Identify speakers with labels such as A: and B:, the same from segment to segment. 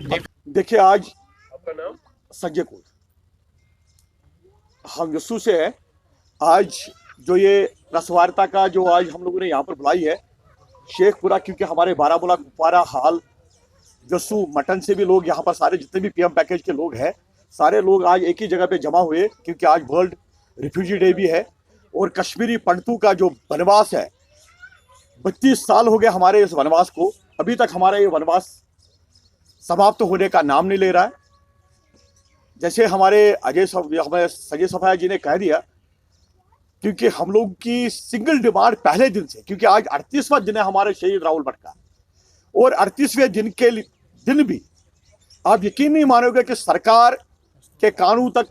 A: देखिए, आज आपका नाम संजय कोल, हम यस्सू से है। आज जो ये रसवार्ता का जो आज हम लोगों ने यहाँ पर बुलाई है शेखपुरा, क्योंकि हमारे बारामूला, कुपवारा, हाल, यस्सू, मटन से भी लोग यहाँ पर सारे जितने भी पीएम पैकेज के लोग हैं सारे लोग आज एक ही जगह पे जमा हुए, क्योंकि आज वर्ल्ड रिफ्यूजी डे भी है। और कश्मीरी पंडितों का जो वनवास है, 32 साल हो गए हमारे इस वनवास को, अभी तक हमारा ये वनवास समाप्त होने का नाम नहीं ले रहा है। जैसे हमारे हमारे संजय सफाया जी ने कह दिया, क्योंकि हम लोग की सिंगल डिमांड पहले दिन से, क्योंकि आज 38वां दिन है हमारे शहीद राहुल भट्ट का, और 38वें दिन के दिन भी आप यकीन नहीं मानोगे कि सरकार के कानून तक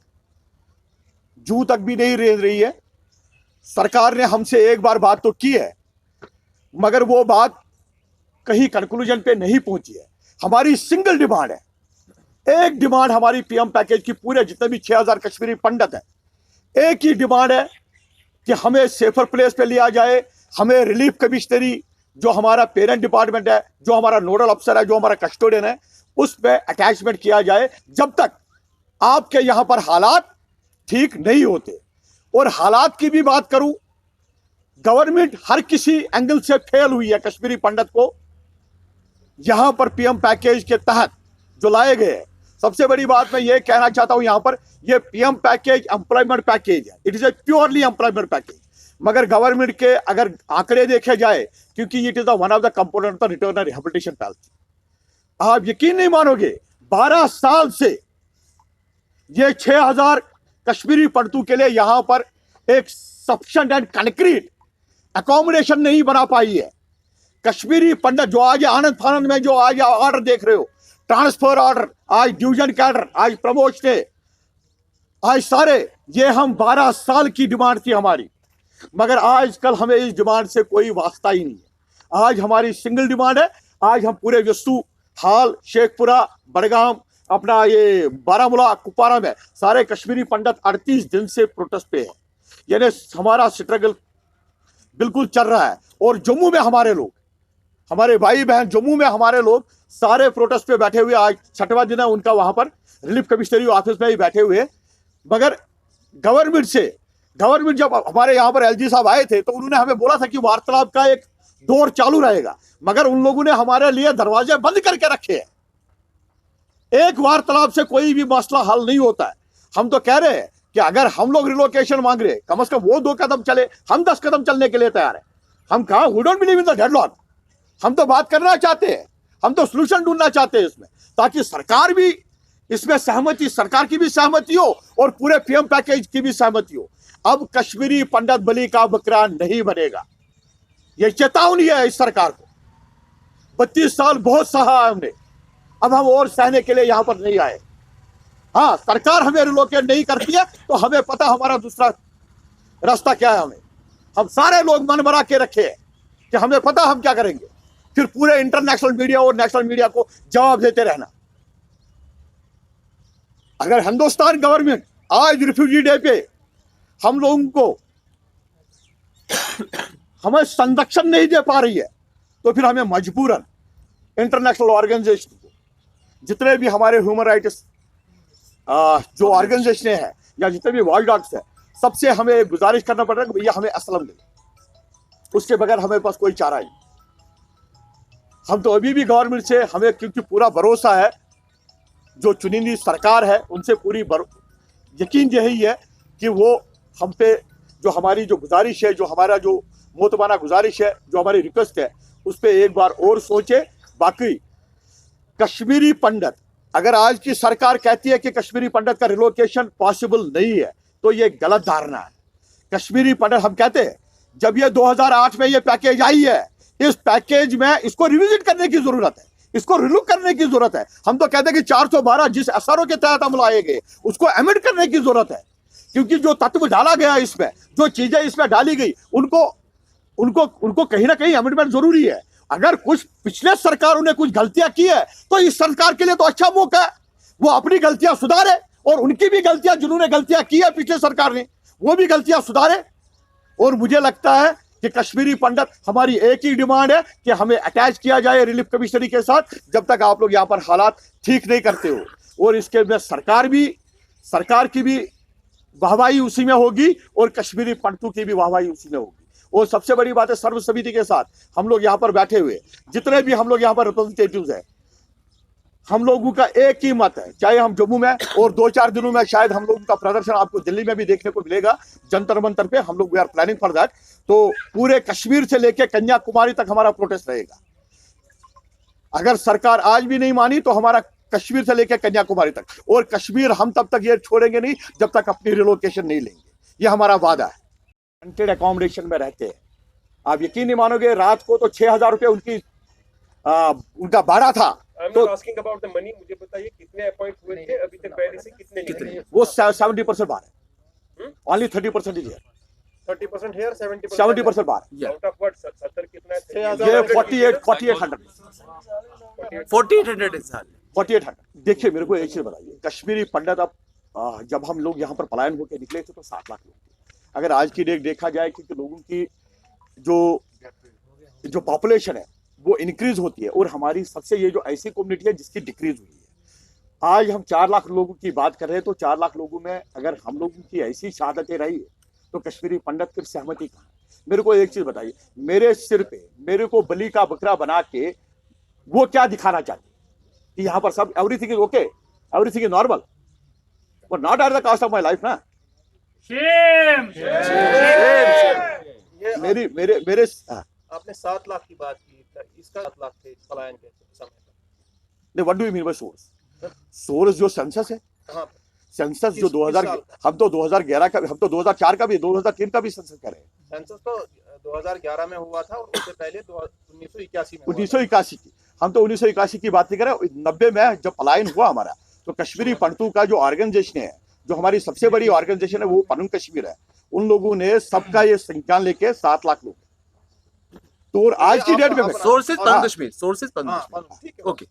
A: जू तक भी नहीं रेंग रही है। सरकार ने हमसे एक बार बात तो की है, मगर वो बात कहीं कंक्लूजन पे नहीं पहुंची है। हमारी सिंगल डिमांड है, एक डिमांड हमारी पीएम पैकेज की, पूरे जितने भी 6000 कश्मीरी पंडित है, एक ही डिमांड है कि हमें सेफर प्लेस पे लिया जाए। हमें रिलीफ कमिश्नरी, जो हमारा पेरेंट डिपार्टमेंट है, जो हमारा नोडल अफसर है, जो हमारा कस्टोडियन है, उस पर अटैचमेंट किया जाए जब तक आपके यहां पर हालात ठीक नहीं होते। और हालात की भी बात करूं, गवर्नमेंट हर किसी एंगल से फेल हुई है। कश्मीरी पंडित को यहां पर पीएम पैकेज के तहत जो लाए गए हैं, सबसे बड़ी बात मैं ये कहना चाहता हूं, यहां पर ये पीएम पैकेज एम्प्लॉयमेंट पैकेज है, it is a purely employment package. मगर गवर्नमेंट के अगर आंकड़े देखे जाए, क्योंकि it is the one of the component of the return and rehabilitation policy, आप यकीन नहीं मानोगे 12 साल से ये 6000 कश्मीरी पंडितों के लिए यहां पर एक सफिशिएंट एंड कंक्रीट अकोमोडेशन नहीं बना पाई है। कश्मीरी पंडित जो आज आनंद फानंद में जो आज ऑर्डर देख रहे हो, ट्रांसफर ऑर्डर, आज डिवीजन कैडर, आज प्रमोशन, आज सारे, ये हम 12 साल की डिमांड थी हमारी, मगर आजकल हमें इस डिमांड से कोई वास्ता ही नहीं है। आज हमारी सिंगल डिमांड है। आज हम पूरे यस्सू, हाल, शेखपुरा, बड़गाम, अपना ये बारामूला, कुपवारा में सारे कश्मीरी पंडित 38 दिन से प्रोटेस्ट पे है, यानी हमारा स्ट्रगल बिल्कुल चल रहा है। और जम्मू में हमारे लोग, हमारे भाई बहन जम्मू में हमारे लोग सारे प्रोटेस्ट पे बैठे हुए, आज 6वां दिन है उनका, वहां पर रिलीफ कमिश्नरी ऑफिस में ही बैठे हुए। मगर गवर्नमेंट जब हमारे यहाँ पर एलजी साहब आए थे तो उन्होंने हमें बोला था कि वार्तालाप का एक दौर चालू रहेगा, मगर उन लोगों ने हमारे लिए दरवाजे बंद करके रखे हैं। एक वार्तालाप से कोई भी मसला हल नहीं होता है। हम तो कह रहे हैं कि अगर हम लोग रिलोकेशन मांग रहे हैं, कम से कम वो 2 कदम चले, हम 10 कदम चलने के लिए तैयार है। हम कहा, we don't believe in the deadlock. हम तो बात करना चाहते हैं, हम तो सोल्यूशन ढूंढना चाहते हैं इसमें, ताकि सरकार भी इसमें सहमति, सरकार की भी सहमति हो और पूरे पीएम पैकेज की भी सहमति हो। अब कश्मीरी पंडित बलि का बकरा नहीं बनेगा, यह चेतावनी है इस सरकार को। 32 साल बहुत सहा है हमने, अब हम और सहने के लिए यहां पर नहीं आए। हाँ, सरकार हमें रिलोकेट नहीं करती है तो हमें पता हमारा दूसरा रास्ता क्या है। हम सारे लोग मन बना के रखे हैं कि हमें पता हम क्या करेंगे, फिर पूरे इंटरनेशनल मीडिया और नेशनल मीडिया को जवाब देते रहना। अगर हिंदुस्तान गवर्नमेंट आज रिफ्यूजी डे पे हम लोगों को हमें संरक्षण नहीं दे पा रही है, तो फिर हमें मजबूरन इंटरनेशनल ऑर्गेनाइजेशन को, जितने भी हमारे ह्यूमन राइट्स जो ऑर्गेनाइजेशन है या जितने भी वॉच डॉग्स है, सबसे हमें गुजारिश करना पड़ रहा है कि भैया हमें असलम दे, उसके बगैर हमें पास कोई चारा नहीं। हम तो अभी भी गवर्नमेंट से हमें, क्योंकि पूरा भरोसा है, जो चुनिंदी सरकार है उनसे पूरी यकीन यही है कि वो हम पे जो हमारी जो गुजारिश है, जो हमारा जो मोतबाना गुजारिश है, जो हमारी रिक्वेस्ट है, उस पर एक बार और सोचे। बाकी कश्मीरी पंडित, अगर आज की सरकार कहती है कि कश्मीरी पंडित का रिलोकेशन पॉसिबल नहीं है, तो ये गलत धारणा है। कश्मीरी पंडित, हम कहते हैं जब ये 2008 में ये पैकेज आई है, इस पैकेज में इसको रिविजिट करने की जरूरत है, इसको रिलुक करने की जरूरत है। हम तो कहते हैं कि 412 जिस असरों के तहत हम लाए गए उसको अमेंड करने की जरूरत है, क्योंकि जो तत्व डाला गया इसमें, जो चीजें इसमें डाली गई, उनको कहीं ना कहीं अमेंडमेंट जरूरी है। अगर कुछ पिछले सरकारों ने कुछ गलतियां की है तो इस सरकार के लिए तो अच्छा मौका है, वो अपनी गलतियां सुधारे और उनकी भी गलतियां, जिन्होंने गलतियां की है पिछले सरकार ने, वो भी गलतियां सुधारे। और मुझे लगता है कि कश्मीरी पंडित, हमारी एक ही डिमांड है कि हमें अटैच किया जाए रिलीफ कमिश्नरी के साथ, जब तक आप लोग यहाँ पर हालात ठीक नहीं करते हो। और इसके में सरकार की भी वाहवाही उसी में होगी और कश्मीरी पंडितों की भी वाहवाही उसी में होगी। और सबसे बड़ी बात है, सर्व समिति के साथ हम लोग यहाँ पर बैठे हुए, जितने भी हम लोग यहाँ पर रिप्रेजेंटेटिव्स हैं, हम लोगों का एक ही मत है, चाहे हम जम्मू में, और 2-4 दिनों में शायद हम लोगों का प्रदर्शन आपको दिल्ली में भी देखने को मिलेगा, जंतर मंतर पे। हम लोग we are planning for that. तो पूरे कश्मीर से लेकर कन्याकुमारी तक हमारा प्रोटेस्ट रहेगा। अगर सरकार आज भी नहीं मानी तो हमारा कश्मीर से लेकर कन्याकुमारी तक, और कश्मीर हम तब तक ये छोड़ेंगे नहीं जब तक अपनी रिलोकेशन नहीं लेंगे। ये हमारा वादा है। रेंटेड अकोमोडेशन में रहते हैं, आप यकीन नहीं मानोगे, रात को तो 6,000 रुपये उनका भाड़ा था। तो
B: आस्किंग अबाउट द मनी, मुझे बताइए कितने अपॉइंट हुए थे अभी तक, पहले से कितने
A: वो 70% बाहर है, ओनली 30% इज हियर।
B: 30% here,
A: 70% बाहर।
B: आउट ऑफ व्हाट 70 कितना है?
A: ये 4800 4800। देखिए मेरे को एक चीज बताइए, कश्मीरी पंडित अब जब हम लोग यहाँ पर पलायन होकर निकले थे तो 7 लाख लोग थे। अगर आज की डेट देखा जाए कि लोगों की जो पॉपुलेशन है वो इंक्रीज होती है, और हमारी सबसे ये जो ऐसी कम्युनिटी है जिसकी डिक्रीज हुई है। आज हम 4 लाख लोगों की बात कर रहे हैं, तो 4 लाख लोगों में अगर हम लोगों की ऐसी शहादतें रही है तो कश्मीरी पंडित फिर सहमति कहाँ है? मेरे को एक चीज बताइए, मेरे सिर पे मेरे को बलि का बकरा बना के वो क्या दिखाना चाहते कि यहाँ पर सब everything is okay, everything is normal, और not at the cost of my life ना। मेरे
B: आपने 7 लाख की बात की, इसका 7 लाख थे पलायन के समय
A: नहीं, what do you mean by source? Source जो सेंसस है, सेंसस जो 2000, हम तो 2011 का, हम तो 2004 का भी, 2003 का भी सेंसस कर रहे हैं।
B: सेंसस तो 2011 में हुआ था, और उससे पहले 1981 में
A: 1981 की, हम तो 1981 की बात नहीं कर रहे। 90 में जब पलायन हुआ हमारा, तो कश्मीरी पंडितों का जो ऑर्गेनाइजेशन है, जो हमारी सबसे बड़ी ऑर्गेनाइजेशन है, वो पनुन कश्मीर है। उन लोगों ने सबका ये संज्ञान लेके 7 लाख लोग, तो आज की डेट में
C: sources Panun Kashmir, sources Panun Kashmir. Okay,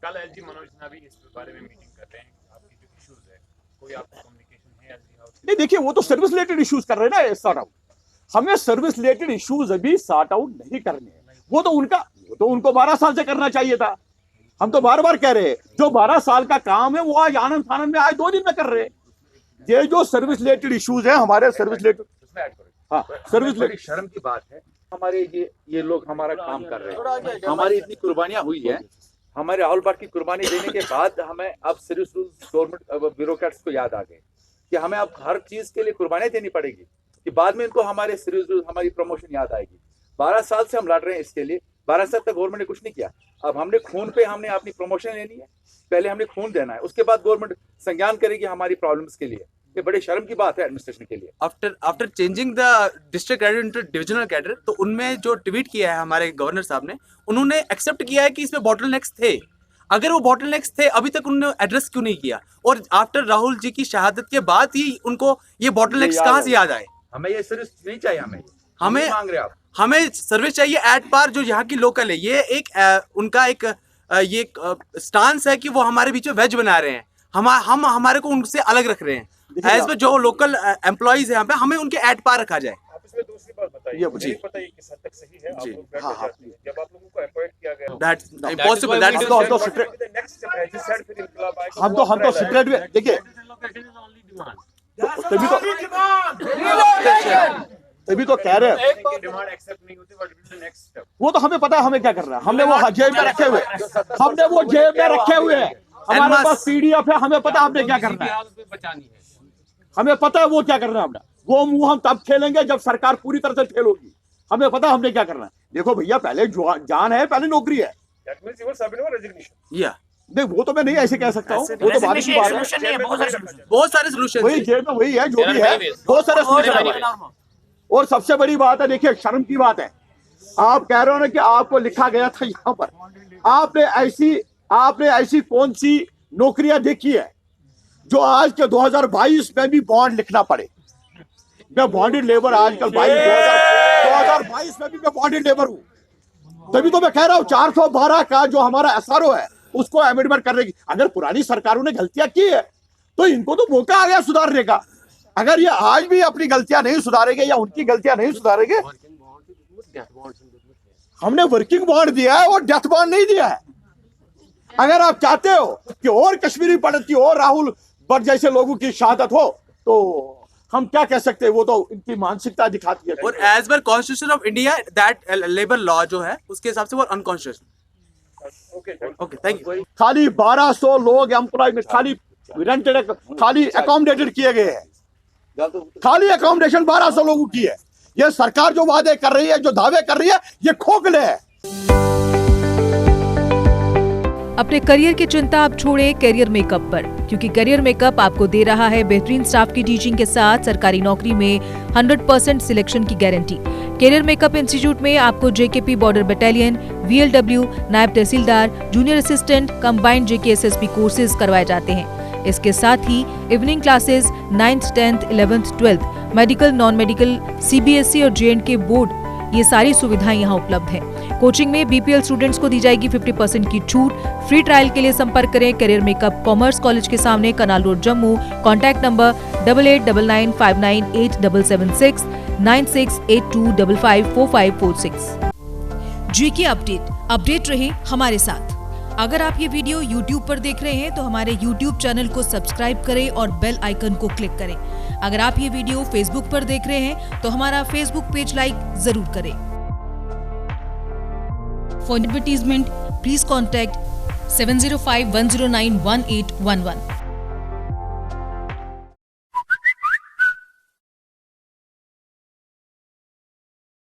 D: कल एलजी मनोज सिन्हा भी इस बारे में मीटिंग कर रहे हैं, आपकी जो इश्यूज है, कोई आपका कम्युनिकेशन है एलजी हाउस?
A: नहीं, देखिए वो तो सर्विस रिलेटेड इश्यूज कर रहे हैं ना सॉर्ट आउट। हमें सर्विस रिलेटेड इश्यूज अभी सॉर्ट आउट नहीं करने हैं, वो तो उनको 12 साल से करना चाहिए था। हम तो बार बार कह रहे हैं, जो 12 साल का काम है वो आज आनंद फानंद में आज 2 दिन में कर रहे हैं। ये जो सर्विस रिलेटेड इश्यूज है हमारे, सर्विस रिलेटेड, हाँ सर्विस रिलेटेड,
C: शर्म की बात है हमारे ये लोग हमारा काम कर रहे हैं, हमारी इतनी कुर्बानियां हुई है, हमारे राहुल बाग की कुर्बानी देने के बाद हमें अब सर्विस रूल्स गवर्नमेंट ब्यूरोक्रेट्स को याद आ गए कि हमें अब हर चीज के लिए कुर्बानियां देनी पड़ेगी, कि बाद में इनको हमारे सर्विस रूल्स, हमारी प्रमोशन याद आएगी। 12 साल से हम लड़ रहे हैं इसके लिए, 12 साल तक गवर्नमेंट ने कुछ नहीं किया। अब हमने खून पे हमने अपनी प्रमोशन लेनी है, पहले हमने खून देना है, उसके बाद गवर्नमेंट संज्ञान करेगी हमारी प्रॉब्लम्स के लिए। ये बड़े शर्म की बात है एडमिनिस्ट्रेशन के लिए।
E: After changing the district cadre into divisional cadre, तो उनमें जो ट्वीट किया है हमारे गवर्नर साहब ने, उन्होंने एक्सेप्ट किया है कि इसमें बॉटलनेक्स थे। अगर वो बॉटलनेक्स थे, अभी तक उन्होंने एड्रेस क्यों नहीं किया? और आफ्टर राहुल जी की शहादत के बाद ही उनको ये बॉटलनेक्स कहाँ से याद आए?
C: हमें ये सर्विस नहीं चाहिए, हमें मांग रहे आप,
E: हमें सर्विस चाहिए एट पार, जो यहाँ की लोकल है। ये एक उनका एक ये स्टांस है कि वो हमारे बीच में वेज बना रहे हैं, हम हमारे को उनसे अलग रख रहे हैं। एज में जो लोकल एम्प्लॉइज है यहाँ पे, हमें उनके एट पार रखा जाए।
B: आप इसमें दूसरी बात बताइए, मुझे पता है किस हद तक सही है, आप लोग बैठ जाते हैं, जब आप लोगों को अपॉइंट किया गया,
E: that's impossible, that is
B: next step है, जिस साइड फिर इंकलाब आएगा,
A: हम तो सीक्रेट में, देखिए तभी तो कह रहे हैं,
D: डिमांड एक्सेप्ट नहीं होती, what is the next step?
A: वो तो हमें पता है हमें क्या करना है। हमने वो जेब में रखे हुए, हमने वो जेब में रखे हुए हैं, हमारे पास पीडीएफ है, हमें पता है हमने क्या करना है, हमें पता है वो क्या करना है। हमने वो मुंह हम तब खेलेंगे जब सरकार पूरी तरह से फेल होगी। हमें पता है हमने क्या करना है। देखो भैया, पहले जान है, पहले नौकरी है।
B: That means you are submitting a resignation.
E: या
A: नहीं, वो तो मैं नहीं ऐसे कह सकता हूँ, वो तो बाद की बात है।
E: बहुत सारे सोल्यूशन,
A: वही जेब में वही है जो भी है, बहुत सारे सोल्यूशन है। और सबसे बड़ी बात है, देखिए शर्म की बात है, आप कह रहे हो ना कि आपको लिखा गया था यहाँ पर, आपने ऐसी कौन सी नौकरियां देखी है जो आज के 2022 में भी बॉन्ड लिखना पड़े? मैं बॉन्डेड लेबर आजकल 2022 में भी मैं बॉन्डेड लेबर हूँ। तभी तो मैं कह रहा हूँ 412 का जो हमारा एसआरओ है उसको अमेंडमेंट करने की। अगर पुरानी सरकारों ने गलतियां की है तो इनको तो मौका आ गया सुधारने का। अगर ये आज भी अपनी गलतियां नहीं सुधारेंगे या उनकी गलतियां नहीं सुधारेंगे हमने वर्किंग बॉन्ड दिया है और डेथ बॉन्ड नहीं दिया है। अगर आप चाहते हो कि और कश्मीरी पंडित की और राहुल भट्ट जैसे लोगों की शहादत हो तो हम क्या कह सकते हैं, वो तो इनकी मानसिकता दिखाती है।
E: और as per constitution of India that labour law जो है उसके हिसाब से वो अनकॉन्स्टिट्यूशनल। Okay thank you.
A: खाली 1200 लोग एम्प्लॉयमेंट खाली रेंटेड खाली अकोमोडेटेड किए गए हैं। खाली अकोमोडेशन 1200 लोगों की है। ये सरकार जो वादे कर रही है, जो दावे कर रही है, ये खोखले है।
F: अपने करियर की चिंता आप छोड़े करियर मेकअप पर, क्योंकि करियर मेकअप आपको दे रहा है बेहतरीन स्टाफ की टीचिंग के साथ सरकारी नौकरी में 100% सिलेक्शन की गारंटी। करियर मेकअप इंस्टीट्यूट में आपको जेकेपी बॉर्डर बटालियन, VLW, नायब तहसीलदार, junior assistant, combined JKSSP courses करवाए जाते हैं। इसके साथ ही evening classes 9th, 10th, 11th, 12th, medical, non medical, CBSE और J&K बोर्ड, ये सारी सुविधाएं यहाँ उपलब्ध हैं। कोचिंग में BPL स्टूडेंट्स को दी जाएगी 50% की छूट। फ्री ट्रायल के लिए संपर्क करें करियर मेकअप कॉमर्स कॉलेज के सामने, canal road, Jammu. Contact number 8899598776 9682554546। GK update रहे हमारे साथ। अगर आप ये वीडियो YouTube पर देख रहे हैं तो हमारे YouTube चैनल को सब्सक्राइब करें और बेल आइकन को क्लिक करें। अगर आप ये वीडियो Facebook पर देख रहे हैं तो हमारा Facebook पेज लाइक जरूर करें। For advertisement please contact 7051091811।